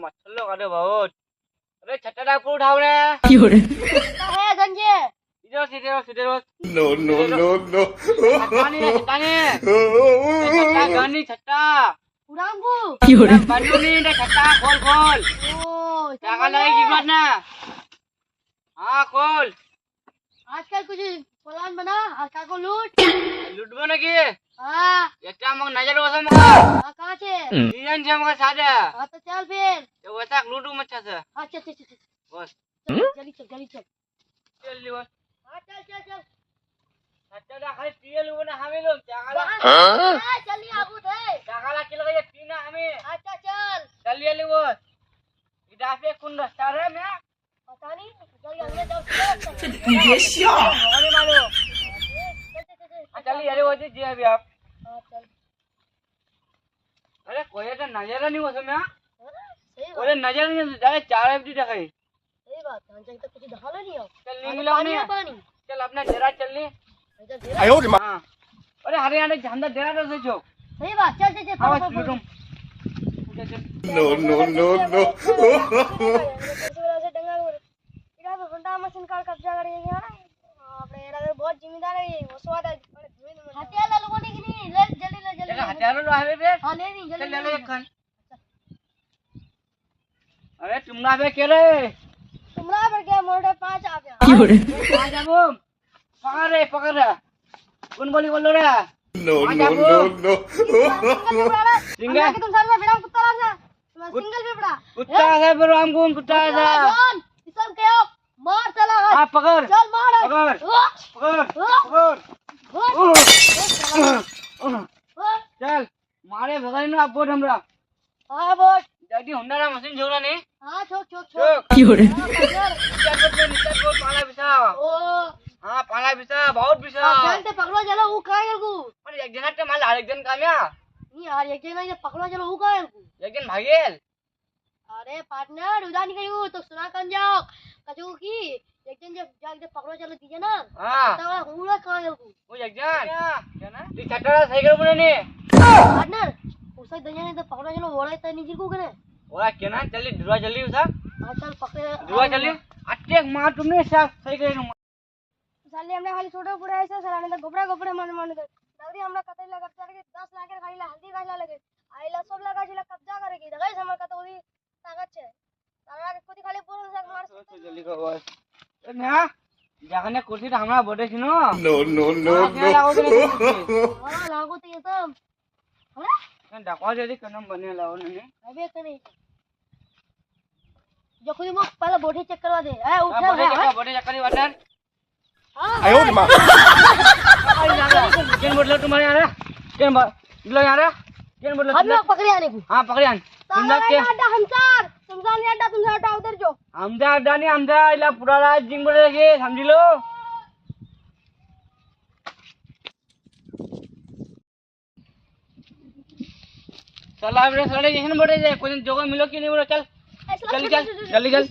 मच्छर लोग अरे बहुत अरे छट्टा डाक पर उठाओ रे है गंजे इधर सीधे सीधे रोज No, no, no, no. छट्टा गनी छट्टा उड़ांगू बन्नू नहीं दे छट्टा खोल खोल ओ क्या कर रही की बात ना हाँ खोल आजकल कुछ प्लान बना आजकल को लूट लुटबो ना की हाँ एकटा मग नजर वसा मग कहाँ छे नियन छे मग सादे हाँ तो चल फिर तो वसा लूटू मच्छा से हाँ चल चल चल बस जल्दी चल चल ली बस हाँ चल छट्टा डाक खाली पिए लोग ना हमें लोग जागला हाँ चलिए आबू थे जागला के लगे पीना हमें अच्छा चल चलिए ली बस इधर पे कौन रास्ता है मैं पता नहीं जल्दी अंदर जाओ Yes, होने मारो चल चलिए अरे वो जी अभी आप हाँ चल अरे कोई तो नजर नहीं हो समय सही बात कोई नजर नहीं जाए 4 बजे दिखाई सही बात है तो कुछ ढाला नहीं हो चल नहीं मिला पानी नहीं है पानी चल अपना डेरा चल ली इधर दे I owed him. हाँ अरे हरियाणा झंडा डेरा तो से जो सही बात चल चल हाँ चल लुटूम No, no, no, no. Honda machine car कब्जा करेंगे આપણે એના बहुत जिम्मेदार है વસવાટ હથિયાર લે લોકો ની કે નહીં લે જલ્દી चल हथियार लो आवे बे हां ले नहीं चल जल्दी ले ले एक खन अरे तुम ना बे के रे तुमरा पर क्या मोड़े 5 आ गया आ जाबो पकड़ रे कौन बोल रे No, no, no, no. Single तुम साथ में बिना कुत्ता ला सिंगल पे पड़ा कुत्ता है पर हमको कुत्ता है जॉन सब के मार चला हां पकड़ चल मार पकड़ चल मारे भगाई ना बोट हमरा हां बोल दादी होंडा ना मशीन छोड़ा नहीं हां छोक नीचे बोट पाला बिसा ओ हां पाला बिसा बहुत बिसा जानते पकड़वा चलो वो कहां है को पर एक जन हटे माल एक जन काम्या नहीं यार एक जन ये पकड़वा चलो वो कहां है को एक जन भागेल अरे पार्टनर उदा नहीं करियो तो सुना कर जाओ कजू की एक जन जब जाके पकड़वा चलो दीजिए ना हां तो हुआ कहां है को वो एक जन क्या ना ती छटरा सही कर बोले ने पार्टनर उसे दनिया ने तो पकड़वा चलो ओड़ा तो नहीं को करे ओला केना जल्दी दुआ जल्दी उसा हां चल पकड़े दुआ जल्दी अटैक मार तुमने साफ सही करे साले हमने खाली छोटा पूरा ऐसा सराने तो गोबरा मन दे दगरी हमरा कतई लगा चल के 10 लाख के खाली हल्दी गाछला लगे आइला सब लगा छिला कब्जा करे की दगाई हमर का तो ओदी ताकत छे तारा के खुद खाली बोल से मार जल्दी कर बस ए ना जाने कुर्सी तो हमरा बोटे छिनो No, no, no, हां हां लागो तो ये सब हां डकवा जल्दी कनम बने लाओ ने अबे कने जो खुद मो पहले बोठी चेक करवा दे ए उठ बोटे चक्कर वाटर I owed him. केन बोतल तुम्हारे यहाँ केन बोतल यहाँ केन बोतल हम लोग पकड़े आने को हाँ पकड़े आन तुम लोग के अड्डा हमसार तुमसार अड्डा तुमसार अड्डा उधर जो हमदा अड्डा नहीं हमदा इला पूरा रात जिंग बोले के समझ लो चल आप रे सारे जहन बोले जाए कोई जगह मिलो कि नहीं बोलो चल जल्दी चल